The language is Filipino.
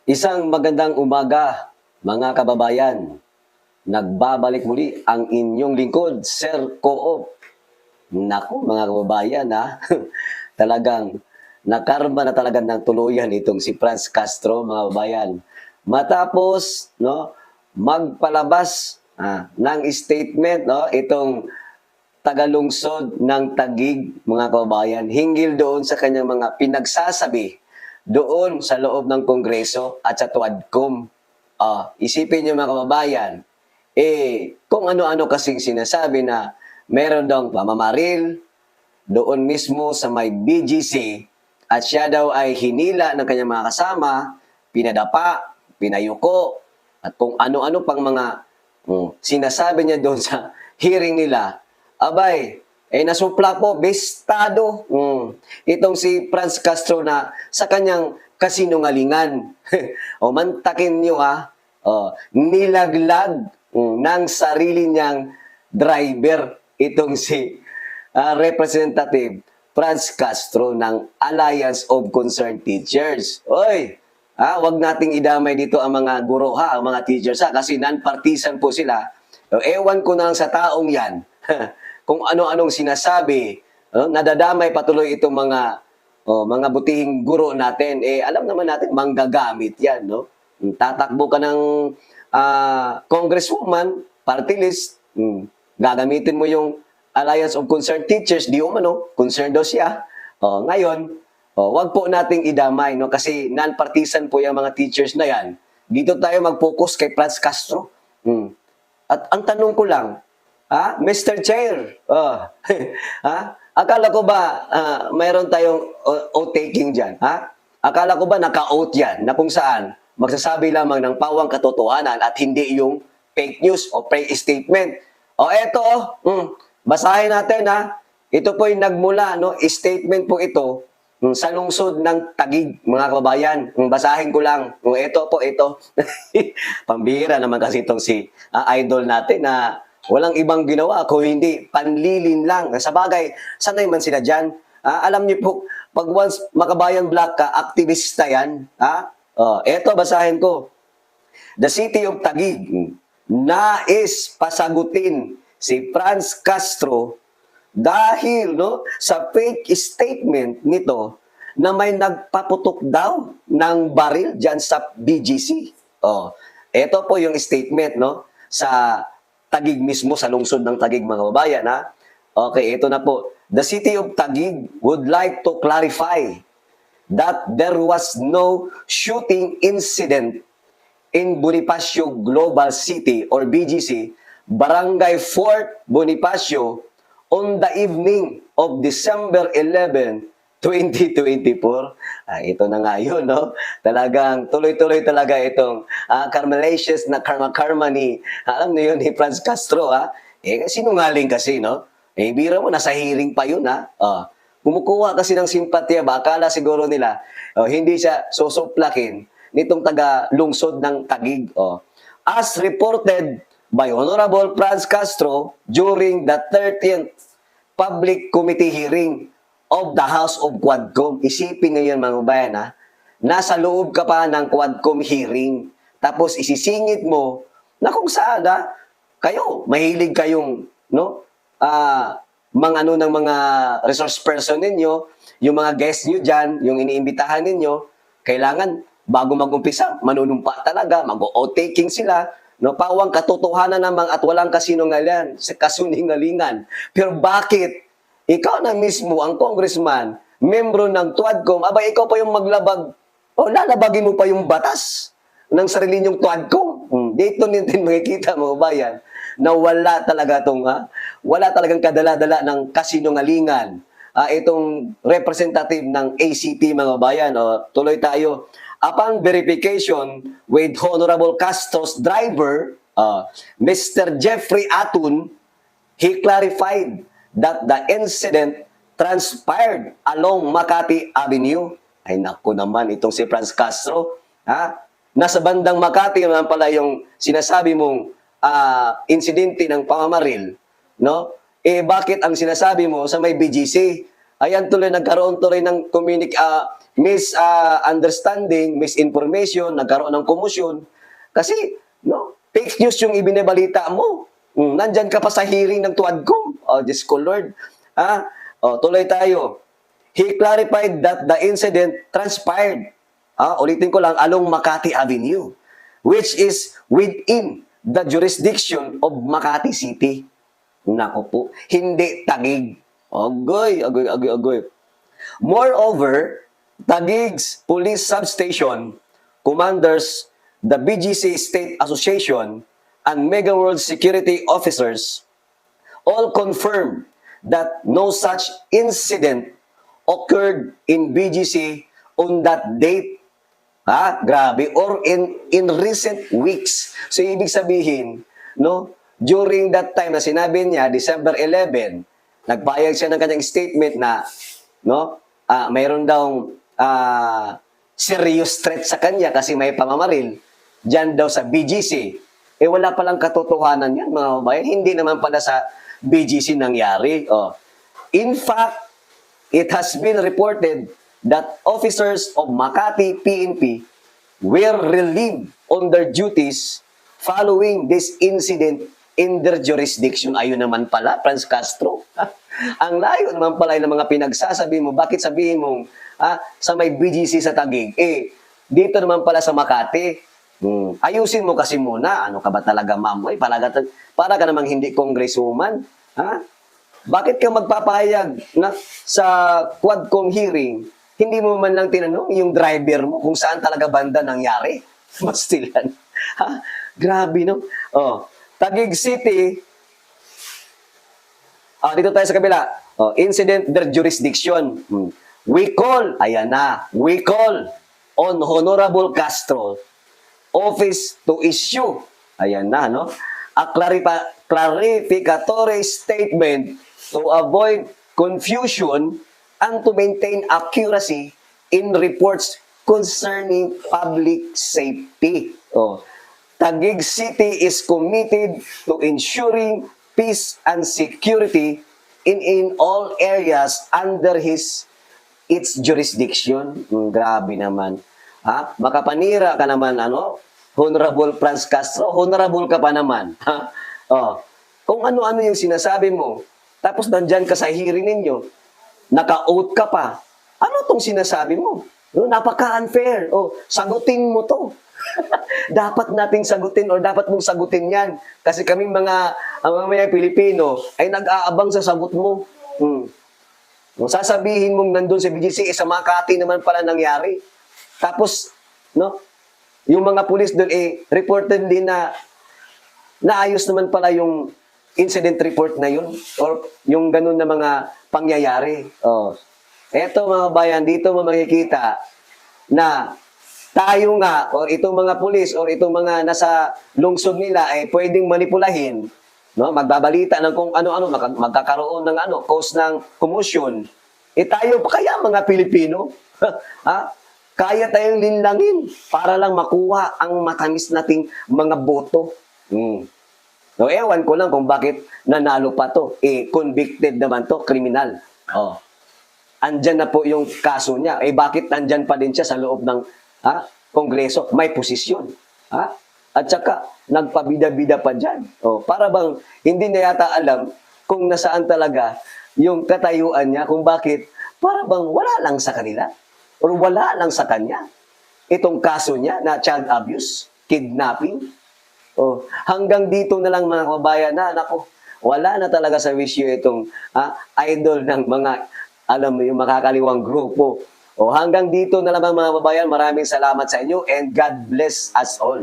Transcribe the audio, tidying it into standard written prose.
Isang magandang umaga, mga kababayan. Nagbabalik muli ang inyong lingkod, Sir Co-op. Naku, mga kababayan, ha? Talagang nakarma na talaga ng tuluyan itong si Franz Castro, mga kababayan. Matapos, no, magpalabas ng statement, no, itong tagalungsod ng Taguig, mga kababayan, hinggil doon sa kanyang mga pinagsasabi doon sa loob ng Kongreso at sa Tuadcom. Isipin niyo, mga kababayan, kung ano-ano kasing sinasabi na meron daw pamamaril doon mismo sa may BGC at siya daw ay hinila ng kanyang mga kasama, pinadapa, pinayuko, at kung ano-ano pang mga sinasabi niya doon sa hearing nila. Abay, nasupla po, bestado. Itong si Franz Castro na sa kanyang kasinungalingan. O mantakin niyo, ha, nilaglag ng sarili niyang driver itong si Representative Franz Castro ng Alliance of Concerned Teachers. Oy, wag nating idamay dito ang mga guro, ha, ang mga teachers, ha, kasi non-partisan po sila. Ewan ko na lang sa taong yan kung ano-anong sinasabi, nadadamay patuloy itong mga butihing guro natin. Alam naman natin, manggagamit yan, no? Tatakbo ka ng congresswoman, party list, gagamitin mo yung Alliance of Concerned Teachers, di umano, concerned daw siya. Ngayon, wag po nating idamay, no? Kasi non-partisan po yung mga teachers na yan. Dito tayo mag-focus kay Franz Castro. At ang tanong ko lang, Mr. Chair, akala ko ba mayroon tayong oath-taking dyan? Akala ko ba naka-oath yan na kung saan magsasabi lamang ng pawang katotohanan at hindi yung fake news o fake statement? Eto, basahin natin, ha. Ito po yung nagmula, no? Statement po ito sa lungsod ng Taguig, mga kababayan. Basahin ko lang. Ito po, ito. Pambihira naman kasi itong si idol natin na walang ibang ginawa kung hindi panlilin lang. Sa bagay, sanay man sila dyan. Alam niyo po, pag once makabayan black ka, aktivista yan. Eto, basahin ko. The City of Taguig nais pasagutin si Franz Castro dahil, no, sa fake statement nito na may nagpaputok daw ng baril dyan sa BGC. Ito po yung statement, no, sa Taguig mismo, sa lungsod ng Taguig, mga kababayan, ha? Okay, ito na po. The City of Taguig would like to clarify that there was no shooting incident in Bonifacio Global City or BGC, Barangay 4 Bonifacio on the evening of December 11, 2024. Ito na nga yun, no? Talagang tuloy-tuloy talaga itong Carmelacious na karma-karma ni, alam niyo yun, ni Franz Castro, ha? Sinungaling kasi, no? Bira mo, nasa hearing pa yun, ha? Kumukuha kasi ng simpatya ba? Akala siguro nila, hindi siya susuplakin nitong taga-lungsod ng Taguig. As reported by Honorable Franz Castro during the 13th Public Committee hearing of the House of Quadcom. Isipin nyo yan, mga bayan, ha? Nasa loob ka pa ng Quadcom hearing. Tapos isisingit mo na kung saan, kayo, mahilig kayong, no? Mga ano ng mga resource person ninyo, yung mga guest nyo dyan, yung iniimbitahan ninyo, kailangan, bago mag-umpisa, manunumpa talaga, mag-o-taking sila, no? Pawang katotohanan naman at walang kasinungalingan, kasuningalingan. Pero bakit? Ikaw na mismo, ang congressman, membro ng Tuadcom, abay ikaw pa yung maglabag, lalabagin mo pa yung batas ng sarili niyong Tuadcom. Dito natin makikita, mga bayan, na wala talaga wala talagang kadala-dala ng kasinungalingan. Itong representative ng ACT, mga bayan, tuloy tayo. Upon verification with Honorable Castro's driver, Mr. Jeffrey Atun, he clarified that the incident transpired along Makati Avenue. Ay naku naman, itong si Franz Castro, nasa bandang Makati naman pala yung sinasabi mong insidente ng pamamaril, no? Bakit ang sinasabi mo sa may BGC? Ayan tuloy, nagkaroon tuloy ng misunderstanding, misinformation, nagkaroon ng komosyon. Kasi, no, fake news yung ibinabalita mo. Nandyan ka pa sa hearing ng Tuadcom. Oh, Diyos ko Lord. Tuloy tayo. He clarified that the incident transpired, ulitin ko lang, along Makati Avenue, which is within the jurisdiction of Makati City. Nako po, hindi Taguig. Agoy, agoy, agoy, agoy. Moreover, Taguig's Police Substation commanders, the BGC State Association, and Mega World security officers all confirmed that no such incident occurred in BGC on that date. Grabe. Or in recent weeks. So, ibig sabihin, no, during that time na sinabi niya, December 11, nagpahayag siya ng kanyang statement na, no, mayroon daw serious threat sa kanya kasi may pamamaril dyan daw sa BGC. Wala palang katotohanan yan, mga kabayan. Hindi naman pala sa BGC nangyari. In fact, it has been reported that officers of Makati PNP were relieved on their duties following this incident in their jurisdiction. Ayun naman pala, Franz Castro. Ang layo naman pala ng mga pinagsasabi mo. Bakit sabihin mo sa may BGC sa Taguig? Dito naman pala sa Makati. Ayusin mo kasi muna. Ano ka ba talaga, ma'am? Para ka namang hindi congresswoman. Bakit ka magpapahayag na sa Quadcom hearing, hindi mo man lang tinanong yung driver mo kung saan talaga banda nangyari? Mastilan. Grabe, no? Taguig City, dito tayo sa kabila. Incident, their jurisdiction. We call on Honorable Castro office to issue, ayan na, no? A clarificatory statement to avoid confusion and to maintain accuracy in reports concerning public safety. Taguig City is committed to ensuring peace and security in all areas under its jurisdiction. Grabe naman. Makapanira ka naman, Honorable Franz Castro, honorable ka pa naman. Kung ano-ano yung sinasabi mo, tapos nandyan ka sa hearing ninyo, naka-oath ka pa, ano tong sinasabi mo? Napaka-unfair. Sagutin mo to. Dapat nating sagutin or dapat mong sagutin yan. Kasi kaming mga Pilipino ay nag-aabang sa sagot mo. Sasabihin mong nandun sa BGC, sa Makati naman pala nangyari. Tapos, no, yung mga pulis doon, reported din na naayos naman pala yung incident report na yun or yung ganun na mga pangyayari. Eto mga bayan, dito mo makikita na tayo nga or itong mga pulis or itong mga nasa lungsod nila ay pwedeng manipulahin, no? Magbabalita ng kung ano-ano, magkakaroon ng cause ng commotion. Tayo pa kaya mga Pilipino? Kaya tayong linlangin para lang makuha ang matamis nating mga boto. Ewan ko lang kung bakit nanalo pa to. Convicted naman to, kriminal. Andyan na po yung kaso niya. Bakit andyan pa din siya sa loob ng Kongreso? May posisyon. At saka, nagpabida-bida pa dyan. Para bang hindi na yata alam kung nasaan talaga yung katayuan niya, kung bakit para bang wala lang sa kanila. O wala lang sa kanya. Itong kaso niya na child abuse, kidnapping. Hanggang dito na lang mga kabayan na, wala na talaga sa wisyo itong idol ng mga, alam mo, yung makakaliwang grupo. Hanggang dito na lang mga kabayan, maraming salamat sa inyo and God bless us all.